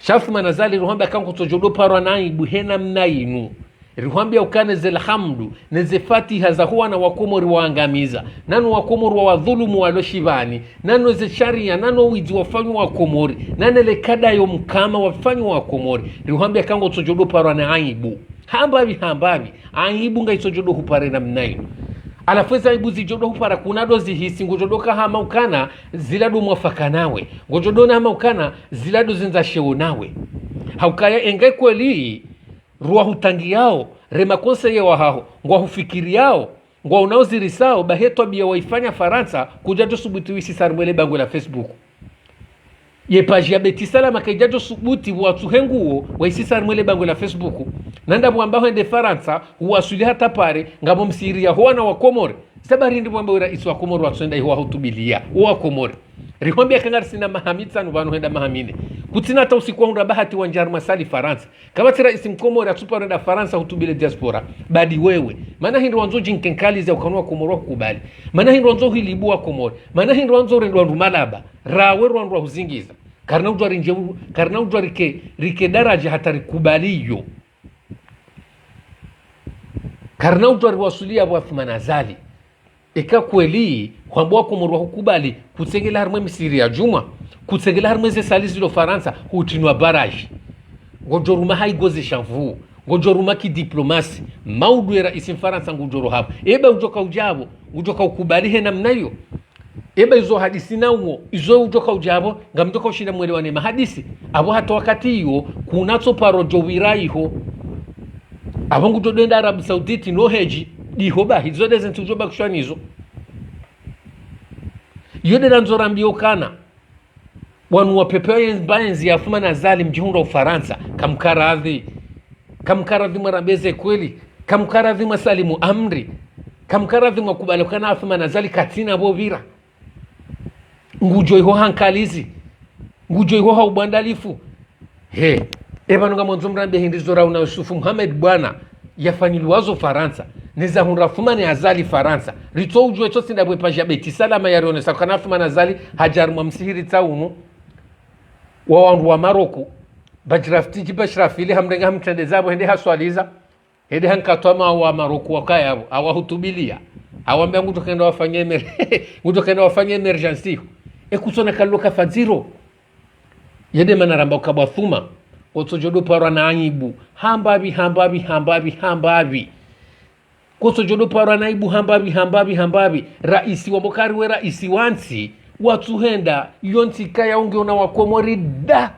Athman Azali ruhambia kanku tojodo parwa naibu hena mnainu ruhambia ukane zelhamdu neze fatiha za huwa na Wakomori waangamiza nanu Wakomori wa wadhulumu waloshivani nanu ze sharia nanu wizi wafanyu wa Komori nanele kada yo mkama wafanyu wa Komori ruhambia kanku tojodo parwa naibu hambavi aibu nga isojodo hupare na mnainu alafweza aibu zijodo hupara kunado zihisi ngojodo kahama ukana zilado mwafaka nawe ngojodo na hama ukana zilado zinza sheo nawe haukaya engai kweli ruwa hutangi yao rema konseye wa hao ngwa hufikiri yao ngwa unaozirisao bahetwa biya waifanya Faransa kujajo subuti wisi sarmwele bangu la Facebook ye page ya Betisala makajajo subuti watu henguo waisi sarmwele bangu la Facebook nanda mwamba hende Faransa huwasuli hata pare ngamo msiria huwa na Wakomori sabari ndi mwamba ura isu wa Komori watusenda huwa hutubilia uwa Komori rihombi kangari sina mahamitsa nubanu henda mahamine kutina hata usikuwa hunda bahati wanjar masali Faransa kama tira isi Mkomori atupa henda Faransa hutubile diaspora badi wewe mana hindi wanzo jinkenkali za ukanua Komori wa kubali mana hindi wanzo hilibu wa Komori mana hindi wanzo rindu wandu malaba rawe wandu wa huzingiza karna udwa rike daraja hatari kubaliyo karna udwa riwasulia wa Athman Azali eka kweli kwambwa Komori wa hukubali kutsengela harumwe misiri ya juma kutsengela harumwe ze salisi lo Faransa hutinwa baraji ngojoruma haigoze shavu ngojoruma ki diplomasi maudu ya raisi Faransa ngojoro hapo eba ujoka ujabo ujoka ukubali hena mnayo eba izo hadisi na uo izo ujoka ujabo ngamjoka ushinda mwele wane mahadisi abo hata wakati hiyo kunatso parojo wiraiho abo ngujodoenda Arabu Sauditi no heji dihoba hizo dezentu ujoba kushwanizo yode nanzora mbiokana wanu wapepewe baenzi ya Athman Azali mjihunda Ufaransa kamkaradhi marambeze kweli kamkaradhi masalimu amri kamkaradhi mwakubalokana Athman Azali katina bovira ngujo iho hankalizi ngujo iho haubandalifu eba nunga mwanzo mrambe hindi zora una Yusufu Muhammad bwana yafanyiliwazo Faransa neza hunra Athman Azali Faransa rito ujue chosi ndabwe page ya Betisala mayarione sakana Athman Azali hajarumwa msihiri taunu wa wandu wa Maroko bajrafti jibashrafili hamrenga hamtende zabo hende haswaliza hende hankatoma wa Maroko wakaya awahutubilia awambia ngutokenda wafanye emergency ekusona kaloka fadziro yede manaramba ukabwathuma otsojodo parwa na anyibu hambavi koso jodo para naibu hambabi raisi wa mokari we raisi wansi watuhenda yonti kaya ungeona wakomori da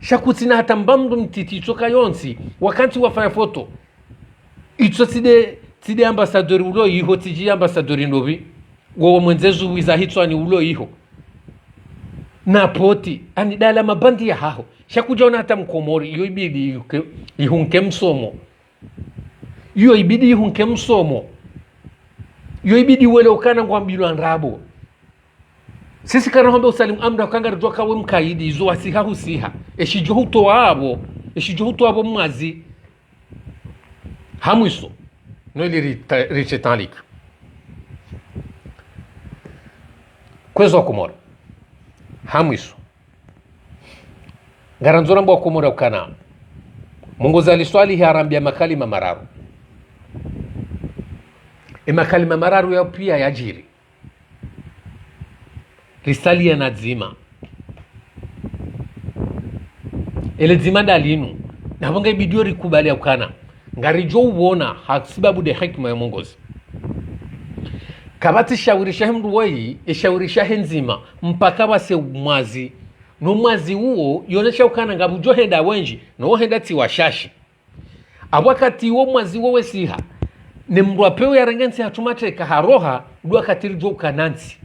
shakutina hata mbamdu mtiti choka yonsi wakanti wafanya foto ito tide ambasadori ulo iho tiji ambasadori novi wo mwenzezu wiza hitwa ni ulo iho na poti ani dala mabandi ya haho shakujaona hata mkomori iyo ibidi ihunke msomo iyo ibidi ihunke msomo iyo ibidi wele ukana ngwambilo anrabo sisi kana hombe usalimu amda kanga rjoka we mkaidi izo wasiha husiha eshijo huto abo mwazi hamwiso no ili richetalik kwezo komora hamwiso garanzora mbo komora ukana Mungu zali swali harambia makalima mararu makalima mararu ya pia yajiri risali ya nadzima ele dzima dalinu na bonga bidio rikubali ya ukana ngarijo uona sababu de hikma ya Mungozi kabati shawirisha mndu wei shawirisha nzima mpaka wase mwazi no mwazi huo yonesha ukana ngabujo henda wenji no henda tiwashashi abwakati wo mwazi wowe siha ne mndu apewe ya rengensi hatumate kaharoha dua katirijo ukanansi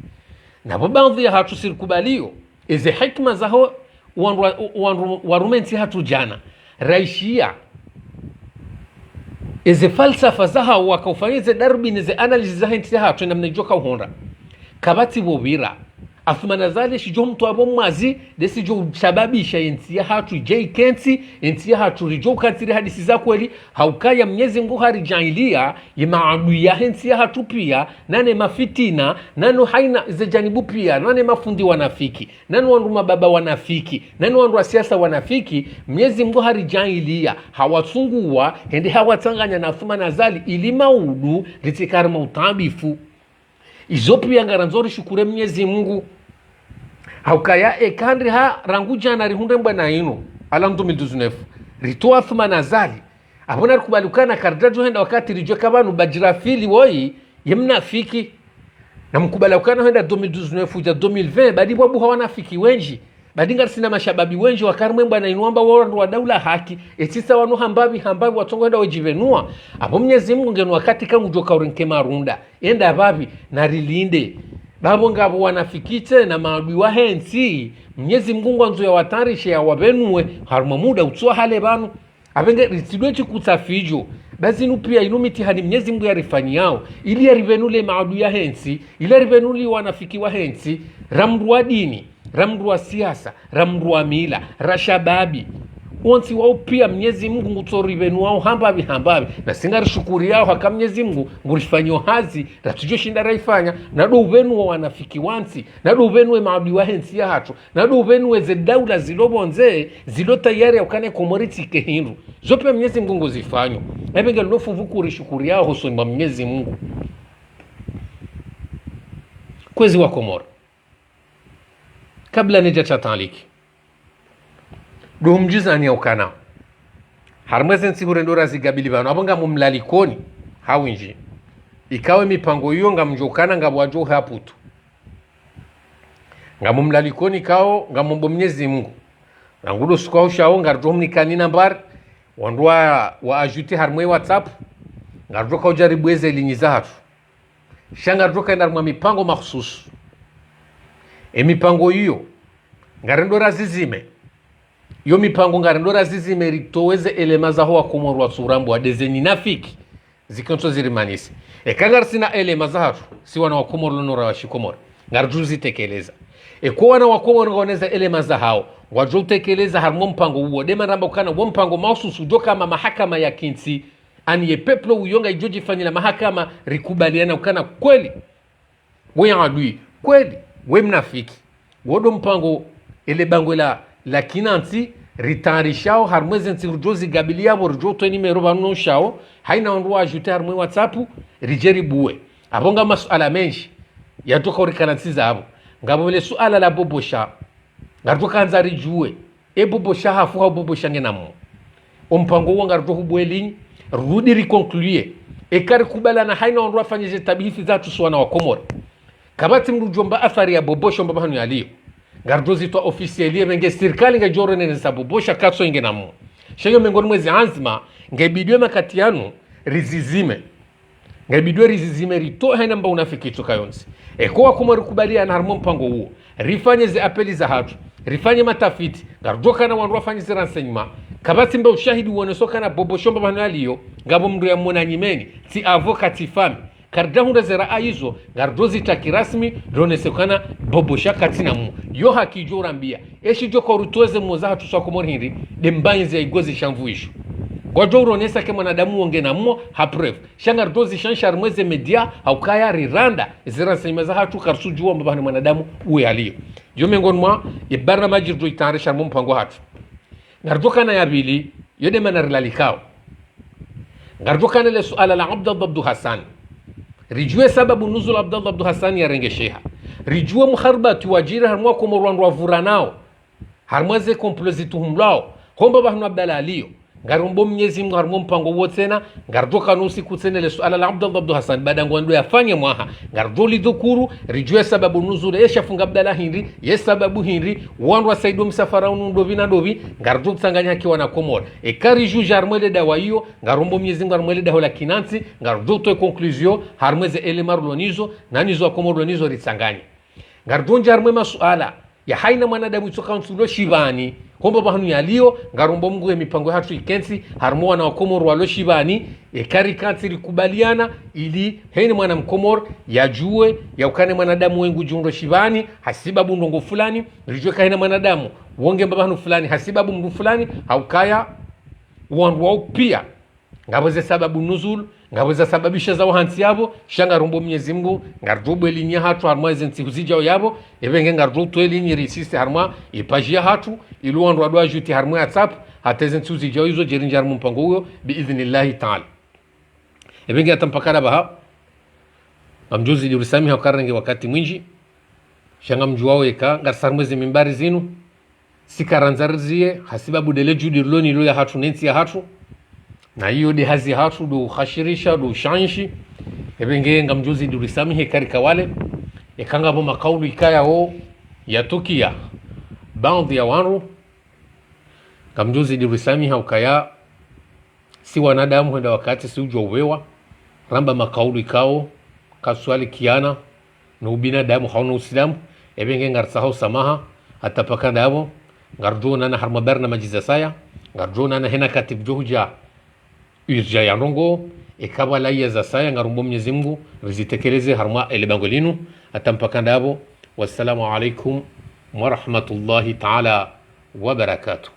na baadhi ya hatu sirkubalio eze hikma zaho warumenti hatu jana raishia eze falsafa zaha wakaufanyeze darbi neze analizi zaha inti hatu na mnejoka uhonra kabati wobira afumana zale shijo mtu abo mwazi desi jo sababisha inti ya hatu jei kenti inti ya hatu rijo katiri hadisi za kweli haukaya Mwenyezi Mungu harijailia maadu ya inti ya hatu pia nane mafitina nano haina zejanibu pia nane mafundi wanafiki nano wandu mababa wanafiki nano wandu wa siasa wanafiki Mwenyezi Mungu harijailia hawatsunguwa hende hawatanganya na afumana zali ili maudu litikarima utabifu izopia ngaranzori shukure Mwenyezi Mungu haukaya ekandri ha ranguja na rihunde mbana ino ala 2019 ritoa thuma nazali abona rikubalukana kardajo henda wakati rijo kabanu bajirafili woi yemnafiki na mkubalukana henda 2019 uja 2020 badi babu hawanafiki wenji badi ngarsina mashababi wenji wakarmwe mbana ino amba wa daula haki etisa wanu hambabi watongo henda wajivenua apo Mwenyezi Mungu ngenu wakati kangu joka urenke marunda enda babi na rilinde babo ngabo wanafikite na maadui wa hensi Mwenyezi Mungu anzo ya watarishe ya wabenue haruma muda utswa hale banu abenge ritidwechi kutafijo basi nupia inumiti hadi Mwenyezi Mungu yarifani yao ili yarivenule maadui ya hensi ili yarivenuli wanafiki wa hensi ramru wa dini ramru wa siasa ramru wa mila rashababi onti wao pia Mwenyezi Mungu ngutorivenu wao hambabi na singari shukuri yao haka Mwenyezi Mungu ngurifanyo hazi ratujo shinda raifanya na do uvenu wa wanafiki wansi na do uvenu we maadui wa hensi ya hatu na do uvenu we ze daula zilobonze zilota yari ya ukane komoriti kehindu zope Mwenyezi Mungu nguzifanyo ebenge lunofu vukuri shukuri yao huso ima Mwenyezi Mungu kwezi wa Komoro kabla neja chataliki domjizani ya ukana harmwezi nsigurendora zigabili vano abonga mumlalikoni hawinji ikawe mipango hiyo ngamjokana ngabwajo haputu ngamumlalikoni kao ngamombo Mwenyezi Mungu nangudo sikao shao ngarjomni kanina mbar wandwa wa ajuti harmwe WhatsApp ngarjoka ujaribu eze linyi zatu shanga joka ndarmwa mipango makhsusu mipango hiyo ngarendora zizime yo mipango ngarendora zizime ritoweze elema zaho wa Komoro wa Tsurambu wa dezeni nafiki zikonto zirimanisi kangarsina elema zahatu si wana wa Komoro lonora wa shikomoro ngarjuzi tekeleza kwa wana wa Komoro ngoneza elema zahao wajo tekeleza harmo mpango uo dema ramba ukana uo mpango maususu joka ama mahakama ya kinsi ani ye peplo uyonga ijoji fanyila mahakama rikubaliana ukana kweli we adui kweli we mnafiki wodo mpango ele bango la kinanti ritarishao harmwezi nsirujozi gabilia borjoto nimero banu shao haina onwa ajute harmwe WhatsApp rijeri buwe abonga masuala menshi yatoka orikananti zabo ngabo le suala la bobosha ngatoka nzari juwe bobosha hafu ha bobosha ngenamo ompango wanga rjo hubwelini rudi reconcluer ekari kubalana haina wandu wafanyije tabihithi zatu suwana wa Komoro kabati mrujomba athari ya bobosho mbaba hanu yaliyo gardozi to ofisieli menge serikali nga joro nene sa bobosha katso inge namu shenge mengoni mwezi anzima ngebidwe makati yanu rizizime ngebidwe rizizime rito haina mba unafiki tuka yonsi kwa Komoro kubalia na harmo mpango huo rifanye ze apeli za hatu rifanye matafiti gardoka na wandu wafanye ze renseignement kabati mba ushahidi uonesoka na bobosho mbaba hanu yaliyo ngabo mndu ya mwona nyimeni ti avokati fami kardahunda zera aizo gardozi takirasmi ronesekana bobosha katina mu yo hakijora mbia eshi jo korutoze moza hatu swa Komoro hindi dembanze igozi shamvuisho gojo ronesa ke mwanadamu wonge na mo ha preuve shangardozi shanshar mweze media au kaya riranda zera semaza hatu karsujuwa mbana mwanadamu uwe aliyo yo mengon mwa ibarna majirdo itare sharmu mpango hatu gardoka na yabili yode manarilalikao gardoka na le suala la Abdallah Abdu Hassan rijue sababu nuzul Abdallah Abdu Hassan ya rengesheha rijue mukharbatu wajira harmwa Komoro wa vuranao harmwaze komplozitu humlao homba bahnu Abdallah aliyo ngarombo Mwenyezi Mungu harmo mpango wotena ngardoka nusi kutsene le suala la Abdallah Abdu Hassan badango ndo yafanye mwaha ngardoli dhukuru rijue sababu nuzul esha funga Abdallah hindi ye sababu hindi wandu wasaido msafara unu vina dovi ngardo tsanganya kiwa na Komoro kari ju jarmwele dawa hiyo ngarombo Mwenyezi Mungu harmwele dawa la kinansi ngardo to conclusion harmweze elemar lonizo nanizo wa Komoro lonizo ritsanganya ngardo jarmwe masuala ya haina mwanadamu itoka nsulo shivani homba bahanu yaliyo ngarombo Mungu mipango hatu ikensi harmo na Komoro walo shivani kari kansi likubaliana ili heni mwana mkomoro yajue ya ukane mwanadamu wengu jundo shivani hasibabu ndongo fulani rijue kahina mwanadamu wonge mbabanu fulani hasibabu mdu fulani haukaya wandu wao pia ngaboze sababu nuzul ngaboze sababisha za wahansi yabo shanga rombo Mwenyezi Mungu ngardobo elinya hatu harma zensi kuzijao yabo ebenge ngardobo elinyi risiste harma ipajia hatu ilu wandu wadwa ajuti harma WhatsApp hatezen kuzijao hizo jerinja harma mpango huyo biidhnillahi ta'ala ebenge atampakana baha amjuzi lirisami hakarenge wakati mwinji shanga mjuwao eka ngarsarmweze mimbari zinu sikaranzarzie hasibabu dele judi loni lo ya hatu nensi ya hatu na hiyo de hazi hatu do khashirisha do shanshi ebenge ngamjuzi lirisami hekarika wale ekanga bo makaulu ikaya ho ya Turkia baadhi ya wanu ngamjuzi lirisami haukaya si wanadamu henda wakati si ujowewa ramba makaulu ikao kaswali kiana na ubinadamu hauna usilamu ebenge ngarsaho samaha atapakana yabo ngardona na harmabarna majiza saya ngardona na hena katib johja urja ya rongo ekabala ya za saya ngarumbo Mwenyezi Mungu rizitekeleze harma elebangolinu atampakana yabo. Wassalamu alaikum wa rahmatullahi ta'ala wa barakatuh.